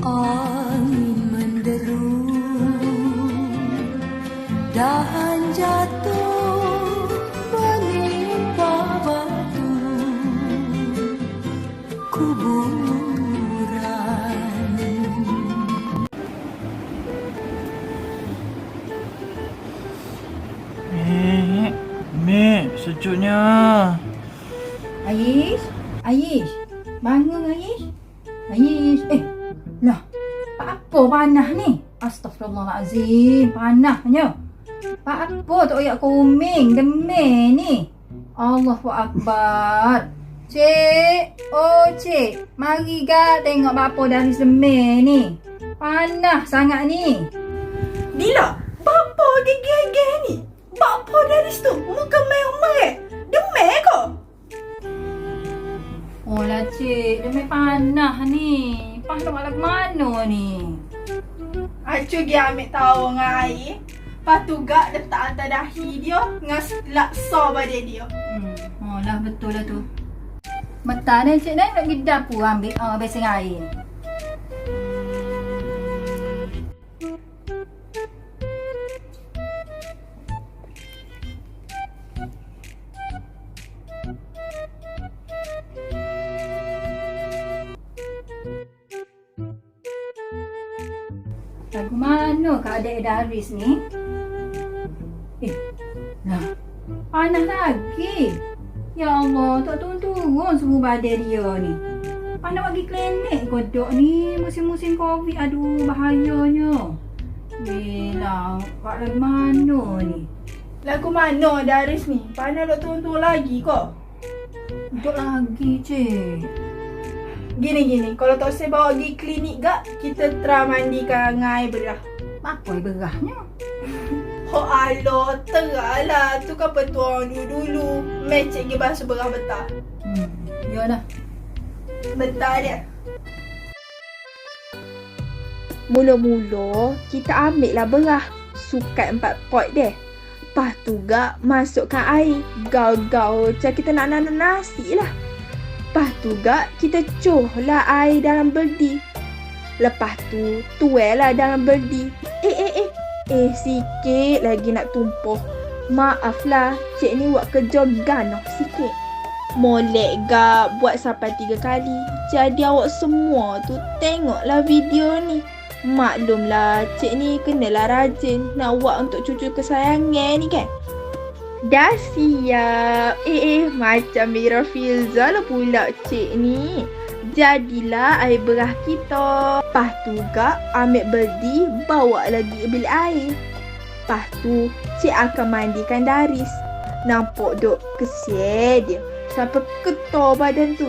Angin menderu, dahan jatuh menimpa batu kuburan. Mek, sejuknya. Aish, bangun Aish. Lah, apa panah ni? Astaghfirullahalazim, panahnya. Apa tak ayak kuming, demam ni? Allahu Akbar. Cik, mari ga tengok bapa dari demam ni. Panah sangat ni. Dila, bapa gigih-gigih ni. Bapa dari situ, muka merah-merah. Demam kau? Oh lah cik, demam panah ni. Panah kat mana ni? Acu pergi ambil tahu dengan air. Lepas tu gak letak atas dahi dia dengan laksa badan dia. Oh lah betul lah tu. Mata ni cik ni nak pergi dapur ambil besin air. Lagu mana Kak Adik Daris ni? Lah, panas lagi. Ya Allah, tak turun-turun suhu badan dia ni. Panas pergi klinik kodok ni, musim-musim Covid. Aduh, bahayanya. Lah, Kak lagu mana ni? Lagu mana Daris ni? Panas duk turun-turun lagi kau? Duduk lagi, cik. Gini, kalau tak saya bawa pergi klinik gak, kita try mandikan dengan air berah. Apa yang berahnya? Oh Allah, terahlah. Tu kan petuang dulu. Mecik pergi basuh berah betah. Ya dah. Betah dia. Mula-mula kita ambil lah berah. Sukat 4 pot deh. Lepas tu gak masukkan air. Gau-gau macam kita nak nanam nasi lah. Lepas tu gak kita cuh lah air dalam berdi. Lepas tu tuai lah dalam berdi. Sikit lagi nak tumpah. Maaf lah, cik ni buat kerja ganoh sikit. Molek gak buat sampai 3 kali. Jadi awak semua tu tengoklah video ni. Maklumlah cik ni kenalah rajin nak buat untuk cucu kesayangan ni kan. Dah siap. Macam Mira Filza lah pula cik ni. Jadilah air berah kita. Lepas tu gak ambil berdi, bawa lagi bil air. Lepas tu cik akan mandikan Daris. Nampak duk kesian dia sampai ketor badan tu.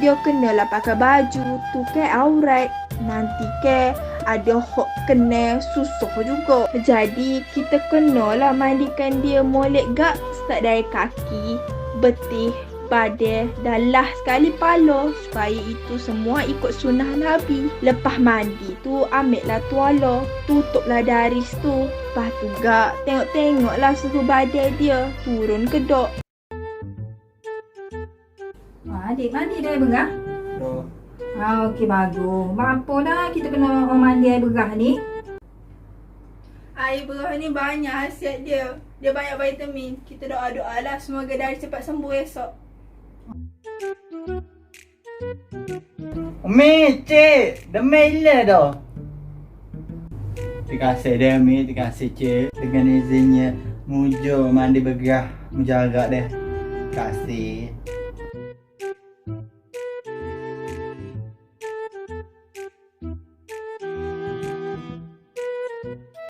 Dia kenalah pakai baju tukai aurat. Nanti ke ada hok kena susah juga. Jadi kita kenalah mandikan dia molek gak. Start dari kaki, betih, badan dan last sekali pala. Supaya itu semua ikut sunnah Nabi. Lepas mandi tu ambillah tuala, tutuplah Daris tu. Lepas tu gak tengok-tengoklah suhu badan dia turun ke dok. Adik mandi dah air berah? Dah. Okey bagus. Apa dah kita kena mandi air berah ni? Air berah ni banyak khasiat dia. Dia banyak vitamin. Kita doa-doa lah semoga Daris cepat sembuh esok. Umi, cik, demam gila dah. Terima kasih dia, Umi. Terima kasih, cik. Dengan izinnya, mujur mandi bergerah, mujarak deh. Terima kasih.